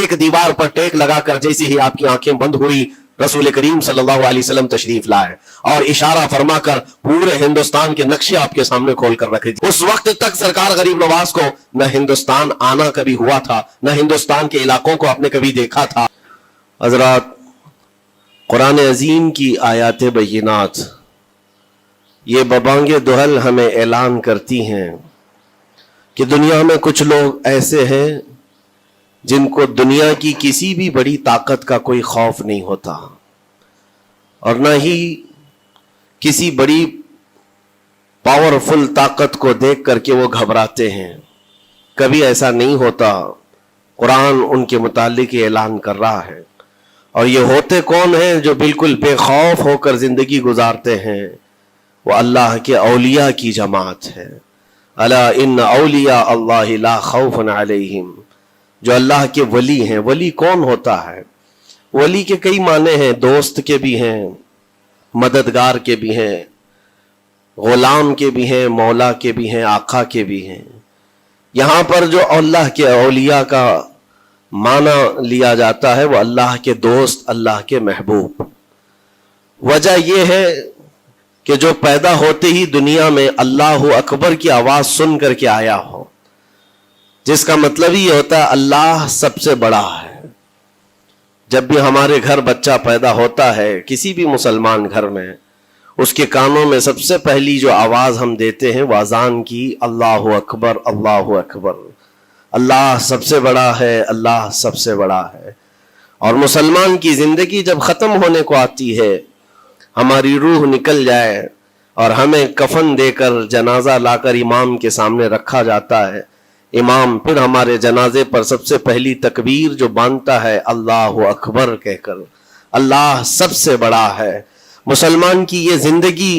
ایک دیوار پر ٹیک لگا کر جیسے ہی آپ کی آنکھیں بند ہوئی رسول کریم صلی اللہ علیہ وسلم تشریف لائے اور اشارہ فرما کر پورے ہندوستان کے نقشے آپ کے سامنے کھول کر رکھے تھے۔ اس وقت تک سرکار غریب نواز کو نہ ہندوستان آنا کبھی ہوا تھا، نہ ہندوستان کے علاقوں کو آپ نے کبھی دیکھا تھا۔ حضرات، قرآن عظیم کی آیات بینات یہ ببانگ دہل ہمیں اعلان کرتی ہیں کہ دنیا میں کچھ لوگ ایسے ہیں جن کو دنیا کی کسی بھی بڑی طاقت کا کوئی خوف نہیں ہوتا، اور نہ ہی کسی بڑی پاورفل طاقت کو دیکھ کر کے وہ گھبراتے ہیں، کبھی ایسا نہیں ہوتا۔ قرآن ان کے متعلق اعلان کر رہا ہے، اور یہ ہوتے کون ہیں جو بالکل بے خوف ہو کر زندگی گزارتے ہیں؟ وہ اللہ کے اولیاء کی جماعت ہے۔ الا ان اولیاء اللہ لا خوف علیہم، جو اللہ کے ولی ہیں۔ ولی کون ہوتا ہے؟ ولی کے کئی معنی ہیں، دوست کے بھی ہیں، مددگار کے بھی ہیں، غلام کے بھی ہیں، مولا کے بھی ہیں، آقا کے بھی ہیں۔ یہاں پر جو اللہ کے اولیاء کا معنی لیا جاتا ہے وہ اللہ کے دوست، اللہ کے محبوب۔ وجہ یہ ہے کہ جو پیدا ہوتے ہی دنیا میں اللہ اکبر کی آواز سن کر کے آیا ہو، جس کا مطلب ہی ہوتا ہے اللہ سب سے بڑا ہے۔ جب بھی ہمارے گھر بچہ پیدا ہوتا ہے، کسی بھی مسلمان گھر میں، اس کے کانوں میں سب سے پہلی جو آواز ہم دیتے ہیں وہ اذان کی، اللہ اکبر اللہ اکبر، اللہ سب سے بڑا ہے، اللہ سب سے بڑا ہے۔ اور مسلمان کی زندگی جب ختم ہونے کو آتی ہے، ہماری روح نکل جائے اور ہمیں کفن دے کر جنازہ لا کر امام کے سامنے رکھا جاتا ہے، امام پھر ہمارے جنازے پر سب سے پہلی تکبیر جو باندھتا ہے اللہ اکبر کہہ کر، اللہ سب سے بڑا ہے۔ مسلمان کی یہ زندگی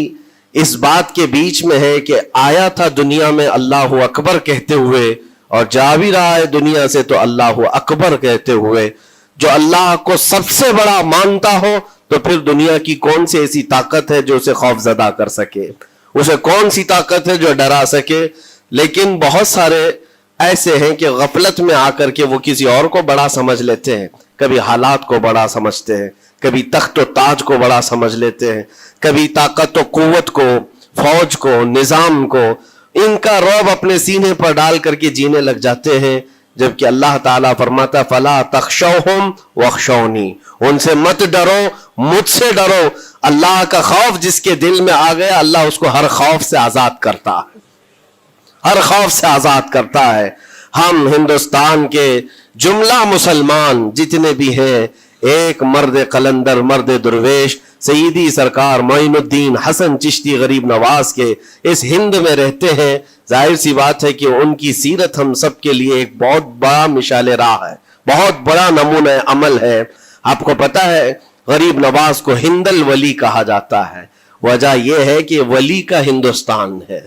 اس بات کے بیچ میں ہے کہ آیا تھا دنیا میں اللہ اکبر کہتے ہوئے، اور جا بھی رہا ہے دنیا سے تو اللہ اکبر کہتے ہوئے۔ جو اللہ کو سب سے بڑا مانتا ہو تو پھر دنیا کی کون سی ایسی طاقت ہے جو اسے خوف زدہ کر سکے، اسے کون سی طاقت ہے جو ڈرا سکے؟ لیکن بہت سارے ایسے ہیں کہ غفلت میں آ کر کے وہ کسی اور کو بڑا سمجھ لیتے ہیں، کبھی حالات کو بڑا سمجھتے ہیں، کبھی تخت و تاج کو بڑا سمجھ لیتے ہیں، کبھی طاقت و قوت کو، فوج کو، نظام کو، ان کا رعب اپنے سینے پر ڈال کر کے جینے لگ جاتے ہیں، جبکہ اللہ تعالیٰ فرماتا فلا تخشوہم واخشونی، ان سے مت ڈرو، مجھ سے ڈرو۔ اللہ کا خوف جس کے دل میں آ گیا، اللہ اس کو ہر خوف سے آزاد کرتا ہے، ہر خوف سے آزاد کرتا ہے۔ ہم ہندوستان کے جملہ مسلمان جتنے بھی ہیں، ایک مرد قلندر، مرد درویش، سیدی سرکار معین الدین حسن چشتی غریب نواز کے اس ہند میں رہتے ہیں۔ ظاہر سی بات ہے کہ ان کی سیرت ہم سب کے لیے ایک بہت بڑا مشعل راہ ہے، بہت بڑا نمونہ عمل ہے۔ آپ کو پتا ہے غریب نواز کو ہند الولی کہا جاتا ہے، وجہ یہ ہے کہ ولی کا ہندوستان ہے۔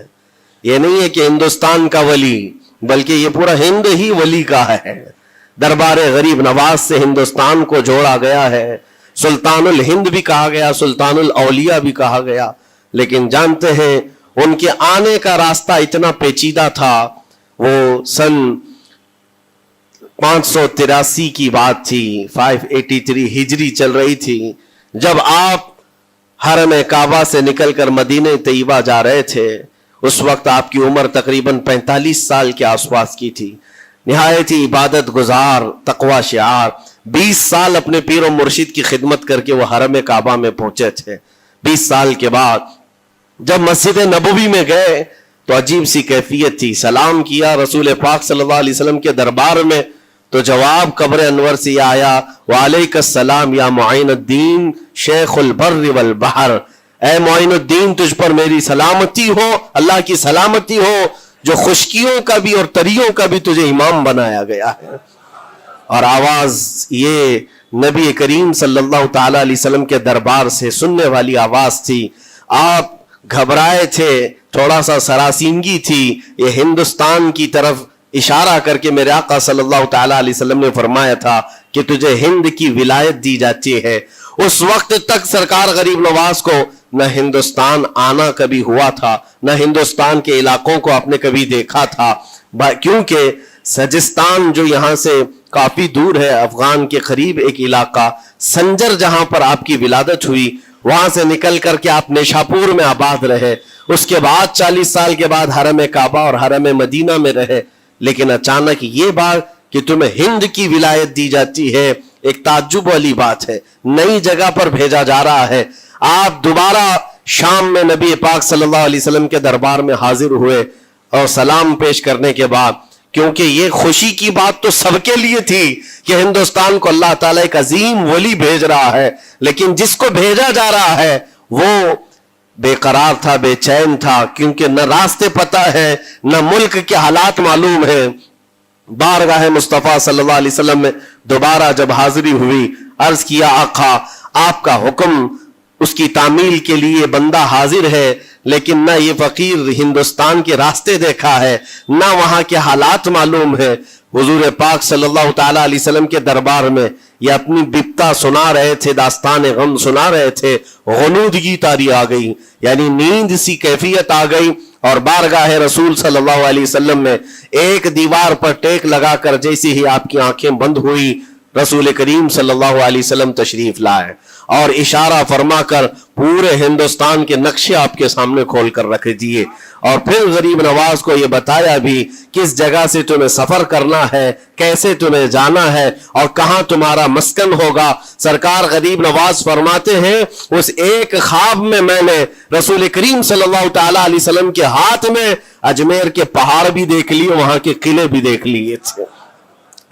یہ نہیں ہے کہ ہندوستان کا ولی، بلکہ یہ پورا ہند ہی ولی کا ہے۔ دربار غریب نواز سے ہندوستان کو جوڑا گیا ہے، سلطان الہند بھی کہا گیا، سلطان الاولیاء بھی کہا گیا۔ لیکن جانتے ہیں ان کے آنے کا راستہ اتنا پیچیدہ تھا۔ وہ سن 583 کی بات تھی، 583 ہجری چل رہی تھی، جب آپ حرم کعبہ سے نکل کر مدینہ طیبہ جا رہے تھے۔ اس وقت آپ کی عمر تقریباً 45 سال کے آس پاس کی تھی، نہایت ہی عبادت گزار، تقوی شعار۔ 20 سال اپنے پیر و مرشد کی خدمت کر کے وہ حرم کعبہ میں پہنچے تھے۔ 20 سال کے بعد جب مسجد نبوی میں گئے تو عجیب سی کیفیت تھی۔ سلام کیا رسول پاک صلی اللہ علیہ وسلم کے دربار میں تو جواب قبر انور سے آیا، وعلیک السلام یا معین الدین شیخ البر والبحر، اے معین الدین تجھ پر میری سلامتی ہو، اللہ کی سلامتی ہو، جو خشکیوں کا بھی اور تریوں کا بھی تجھے امام بنایا گیا ہے۔ اور آواز یہ نبی کریم صلی اللہ تعالی علیہ وسلم کے دربار سے سننے والی آواز تھی۔ آپ گھبرائے تھے، تھوڑا سا سراسیمگی تھی۔ یہ ہندوستان کی طرف اشارہ کر کے میرے آقا صلی اللہ تعالی علیہ وسلم نے فرمایا تھا کہ تجھے ہند کی ولایت دی جاتی ہے۔ اس وقت تک سرکار غریب نواز کو نہ ہندوستان آنا کبھی ہوا تھا، نہ ہندوستان کے علاقوں کو آپ نے کبھی دیکھا تھا، کیونکہ سجستان جو یہاں سے काफी दूर है, अफगान के करीब एक इलाका संजर, जहां पर आपकी विलादत हुई, वहां से निकल करके आप निशापुर में आबाद रहे। उसके बाद 40 साल के बाद हरम काबा और हरम मदीना में रहे। लेकिन अचानक ये बात कि तुम्हें हिंद की विलायत दी जाती है, एक ताज्जुब वाली बात है। नई जगह पर भेजा जा रहा है। आप दोबारा शाम में नबी पाक सल्लल्लाहु अलैहि वसल्लम के दरबार में हाजिर हुए और सलाम पेश करने के बाद, क्योंकि ये खुशी की बात तो सबके लिए थी कि हिंदुस्तान को अल्लाह ताला एक अजीम वली भेज रहा है, लेकिन जिसको भेजा जा रहा है वो बेकरार था, बेचैन था, क्योंकि न रास्ते पता है, न मुल्क के हालात मालूम है। बारगाह मुस्तफ़ा सल्लल्लाहु अलैहि वसल्लम में दोबारा जब हाजिरी हुई, अर्ज किया, आका आपका हुक्म, उसकी तामील के लिए बंदा हाजिर है, लेकिन ना ये फकीर हिंदुस्तान के रास्ते देखा है, ना वहां के हालात मालूम है। हुजूर पाक सल्लल्लाहु ताला अलैहि वसल्लम के दरबार में ये अपनी बिप्ता सुना रहे थे, दास्तान गम सुना रहे थे। गुनूदगी तारी आ गई, यानी नींद सी कैफियत आ गई, और बारगाह रसूल सल्लल्लाहु अलैहि वसल्लम में एक दीवार पर टेक लगाकर जैसे ही आपकी आंखें बंद हुई, रसूल करीम सल्लल्लाहु अलैहि वसल्लम तशरीफ लाए और इशारा फरमाकर पूरे हिंदुस्तान के नक्शे आपके सामने खोल कर रख दिए। और फिर गरीब नवाज को यह बताया भी किस जगह से तुम्हें सफर करना है, कैसे तुम्हें जाना है और कहां तुम्हारा मस्कन होगा। सरकार गरीब नवाज फरमाते हैं, उस एक ख्वाब में मैंने रसूल करीम सल्लल्लाहु ताला अलैहि वसल्लम के हाथ में अजमेर के पहाड़ भी देख लिए, वहां के किले भी देख लिए थे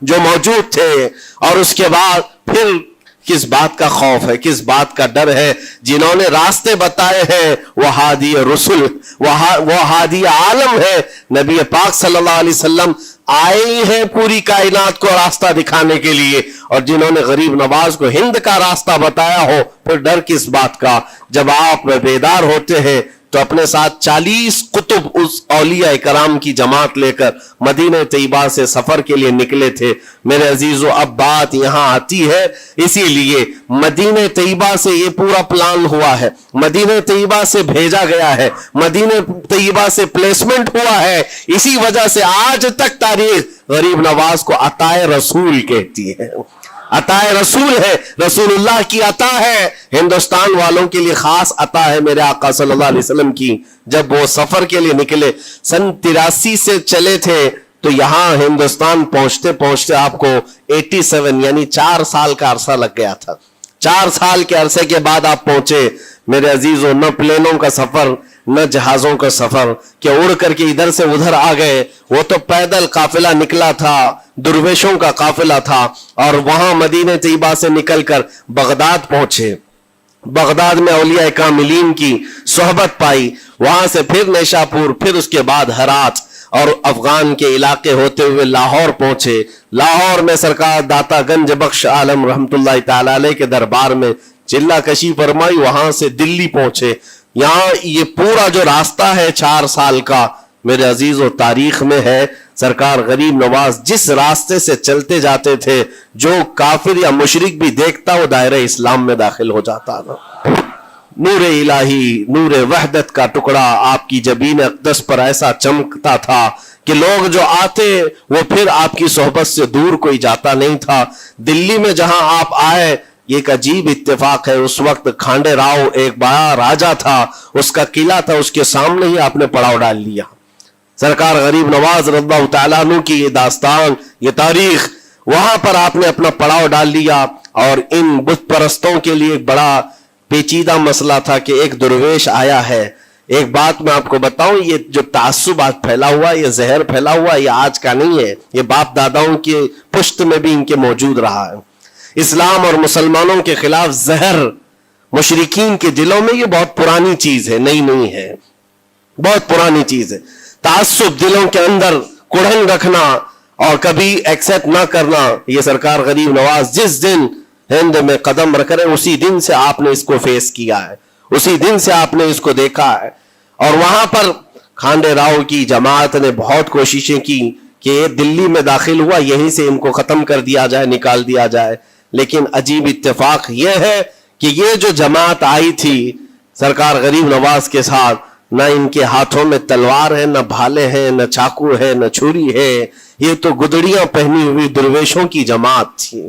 जो मौजूद थे। और उसके बाद फिर किस बात का खौफ है, किस बात का डर है, जिन्होंने रास्ते बताए हैं वो हादी रसूल, वो हादी आलम है। नबी पाक सल्लल्लाहु अलैहि वसल्लम आए हैं पूरी कायनात को रास्ता दिखाने के लिए, और जिन्होंने गरीब नवाज को हिंद का रास्ता बताया हो, फिर डर किस बात का। जब आप बेदार होते हैं तो अपने साथ 40 कुतुब उस औलिया कराम की जमात लेकर मदीने तैयबा से सफर के लिए निकले थे। मेरे अजीजों, अब बात यहां आती है, इसीलिए मदीने तैयबा से ये पूरा प्लान हुआ है, मदीने तैयबा से भेजा गया है, मदीने तैयबा से प्लेसमेंट हुआ है। इसी वजह से आज तक तारीख गरीब नवाज को अताए रसूल कहती है। अताए रसूल है, रसूलुल्लाह की अता है, हिंदुस्तान वालों के लिए खास अता है मेरे आका सल्लल्लाहु अलैहि वसल्लम की। जब वो सफर के लिए निकले, सन 83 से चले थे, तो यहां हिंदुस्तान पहुंचते पहुंचते आपको 87 यानी 4 साल का अरसा लग गया था। 4 साल के अरसे के बाद आप पहुंचे। मेरे अजीजों, न प्लेनों का सफर, न जहाजों का सफर कि उड़ करके इधर से उधर आ गए, वो तो पैदल काफिला निकला था, दुर्वेशों का काफिला था। और वहां मदीने तैयबा से निकलकर बगदाद पहुंचे। बगदाद में औलिया कामिलीन की सोहबत पाई, वहां से फिर निशापुर, फिर उसके बाद हरात, और अफगान के इलाके होते हुए लाहौर पहुंचे। लाहौर में सरकार दाता गंज बख्श आलम रहमतुल्लाह ताला अलैह के दरबार में चिल्ला कशी फरमाई, वहां से दिल्ली पहुंचे। यहां ये पूरा जो रास्ता है 4 साल का, मेरे अजीजों, तारीख में है। सरकार गरीब नवाज जिस रास्ते से चलते जाते थे, जो काफिर या मुशरिक भी देखता वो दायरे इस्लाम में दाखिल हो जाता था। नूर इलाही, नूर वहदत का टुकड़ा आपकी जबीन अक़दस पर ऐसा चमकता था कि लोग जो आते वो फिर आपकी सोहबत से दूर कोई जाता नहीं था। दिल्ली में जहां आप आए, एक अजीब इत्तेफाक है, उस वक्त खांडे राव एक बड़ा राजा था, उसका किला था, उसके सामने ही आपने पड़ाव डाल लिया। सरकार गरीब नवाज रज़ियल्लाहु तआला अन्हु की ये दास्तान, ये तारीख, वहां पर आपने अपना पड़ाव डाल लिया। और इन बुत परस्तों के लिए एक बड़ा पेचीदा मसला था कि एक दुर्वेश आया है। एक बात मैं आपको बताऊं, ये जो तासुब आज फैला हुआ, ये जहर फैला हुआ, ये आज का नहीं है, ये बाप दादाओं के पुश्त में भी इनके मौजूद रहा है। इस्लाम और मुसलमानों के खिलाफ जहर मुशरिकीन के दिलों में ये बहुत पुरानी चीज है, नई नहीं है, बहुत पुरानी चीज है। तासुब दिलों के अंदर कुढ़न रखना और कभी एक्सेप्ट ना करना, ये सरकार गरीब नवाज जिस दिन हिंद में कदम रख रहे, उसी दिन से आपने इसको फेस किया है, उसी दिन से आपने इसको देखा है। और वहां पर खांडे राव की जमात ने बहुत कोशिशें की कि ये दिल्ली में दाखिल हुआ, यहीं से इनको खत्म कर दिया जाए, निकाल दिया जाए। लेकिन अजीब इत्तेफाक यह है कि ये जो जमात आई थी सरकार गरीब नवाज के साथ, न इनके हाथों में तलवार है, न भाले हैं, न चाकू है, न छुरी है, ये तो गुदड़ियां पहनी हुई दुर्वेशों की जमात थी,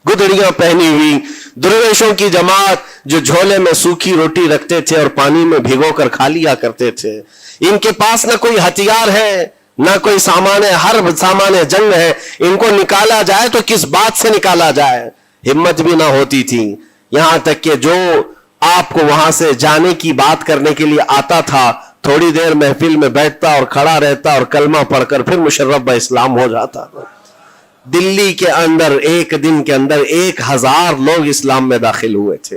गुदड़ियां पहनी हुई दुर्वेशों की जमात जो झोले में सूखी रोटी रखते थे और पानी में भिगोकर खा लिया करते थे। इनके पास ना कोई हथियार है, ना कोई सामान है, हर सामान जंग है। इनको निकाला जाए तो किस बात से निकाला जाए, हिम्मत भी ना होती थी। यहां तक कि जो आपको वहां से जाने की बात करने के लिए आता था, थोड़ी देर महफिल में बैठता और खड़ा रहता और कलमा पढ़कर फिर मुशर्रफ ब इस्लाम हो जाता। दिल्ली के अंदर एक दिन के अंदर 1000 लोग इस्लाम में दाखिल हुए थे।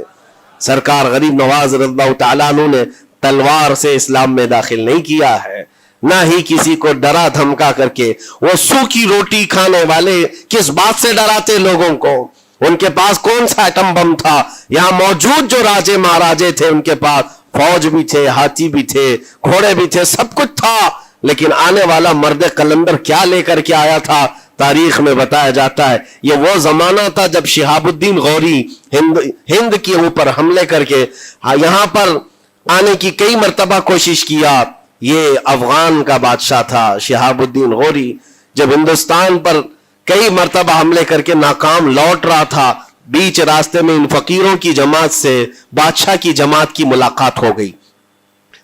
सरकार गरीब नवाज रज़ियल्लाहु तआला अन्हु ने तलवार से इस्लाम में दाखिल नहीं किया है, ना ही किसी को डरा धमका करके। वो सूखी रोटी खाने वाले किस बात से डराते लोगों को? उनके पास कौन सा एटम बम था? यहां मौजूद जो राजे महाराजे थे उनके पास फौज भी थे, हाथी भी थे, घोड़े भी थे, सब कुछ था। लेकिन आने वाला मर्द कलंदर क्या लेकर के आया था, तारीख में बताया जाता है ये वो जमाना था जब शिहाबुद्दीन गौरी हिंद के ऊपर हमले करके यहां पर आने की कई मर्तबा कोशिश किया। ये अफगान का बादशाह था शिहाबुद्दीन गौरी, जब हिंदुस्तान पर कई मर्तबा हमले करके नाकाम लौट रहा था, बीच रास्ते में इन फकीरों की जमात से बादशाह की जमात की मुलाकात हो गई।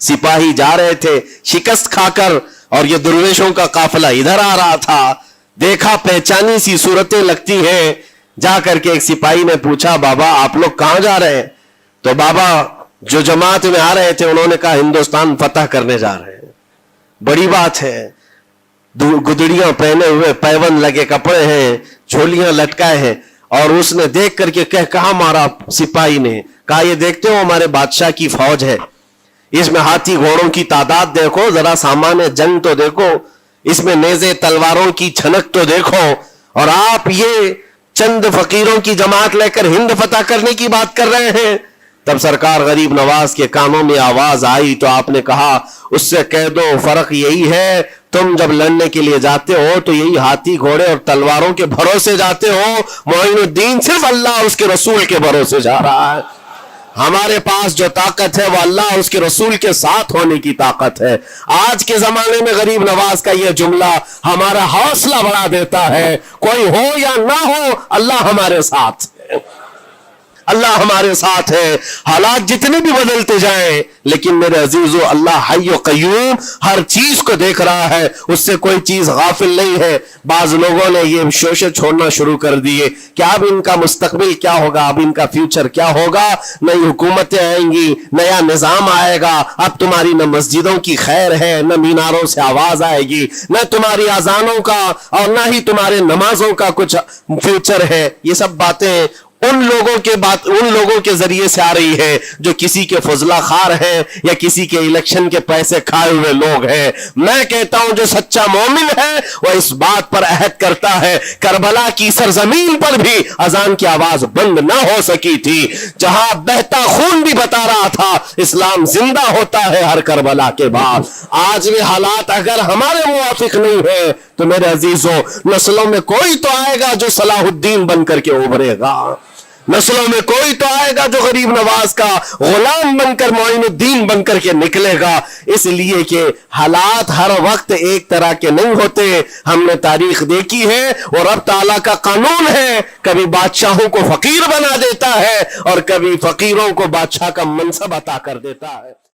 सिपाही जा रहे थे शिकस्त खाकर और ये दुर्वेशों का काफिला इधर आ रहा था। देखा पहचानी सी सूरतें लगती हैं। जाकर के एक सिपाही ने पूछा, बाबा आप लोग कहां जा रहे हैं? तो बाबा जो जमात में आ रहे थे उन्होंने कहा हिंदुस्तान फतह करने जा रहे हैं। बड़ी बात है, गुदड़ियां पहने हुए, पैबंद लगे कपड़े हैं, झोलियां लटकाए हैं। और उसने देख करके कहा मारा सिपाही ने, कहा ये देखते हो हमारे बादशाह की फौज है, इसमें हाथी घोड़ों की तादाद देखो, जरा सामान जंग तो देखो, इसमें नेज़े तलवारों की छनक तो देखो, और आप ये चंद फकीरों की जमात लेकर हिंद फतह करने की बात कर रहे हैं। तब सरकार गरीब नवाज के कानों में आवाज आई तो आपने कहा उससे कह दो फर्क यही है, तुम जब लड़ने के लिए जाते हो तो यही हाथी घोड़े और तलवारों के भरोसे जाते हो, मोइनुद्दीन सिर्फ अल्लाह उसके रसूल के भरोसे जा रहा है। हमारे पास जो ताकत है वो अल्लाह और उसके रसूल के साथ होने की ताकत है। आज के जमाने में गरीब नवाज का यह जुमला हमारा हौसला बढ़ा देता है, कोई हो या ना हो अल्लाह हमारे साथ है, अल्लाह हमारे साथ है। हालात जितने भी बदलते जाएं, लेकिन मेरे अजीजों अल्लाह हय्य व क़य्यूम हर चीज को देख रहा है, उससे कोई चीज गाफिल नहीं है। बाज लोगों ने ये शोशे छोड़ना शुरू कर दिए कि अब इनका मुस्तकबिल क्या होगा, अब इनका फ्यूचर क्या होगा, नई हुकूमतें आएंगी, नया निजाम आएगा, अब तुम्हारी न मस्जिदों की खैर है, न मीनारों से आवाज आएगी, न तुम्हारी अजानों का और न ही तुम्हारे नमाजों का कुछ फ्यूचर है। ये सब बातें उन लोगों के जरिए से आ रही है जो किसी के फजला खार हैं या किसी के इलेक्शन के पैसे खाए हुए लोग हैं। मैं कहता हूं जो सच्चा मोमिन है वह इस बात पर अहद करता है, करबला की सरजमीन पर भी अजान की आवाज बंद ना हो सकी थी, जहां बहता खून भी बता रहा था इस्लाम जिंदा होता है हर करबला के बाद। आज भी हालात अगर हमारे मुवाफिक नहीं है तो मेरे अजीजों नस्लों में कोई तो आएगा जो सलाहुद्दीन बनकर के उभरेगा, नस्लों में कोई तो आएगा जो गरीब नवाज का गुलाम बनकर मोइनुद्दीन बनकर के निकलेगा। इसलिए कि हालात हर वक्त एक तरह के नहीं होते, हमने तारीख देखी है और अब ताला का कानून है, कभी बादशाहों को फकीर बना देता है और कभी फकीरों को बादशाह का मनसब अता कर देता है।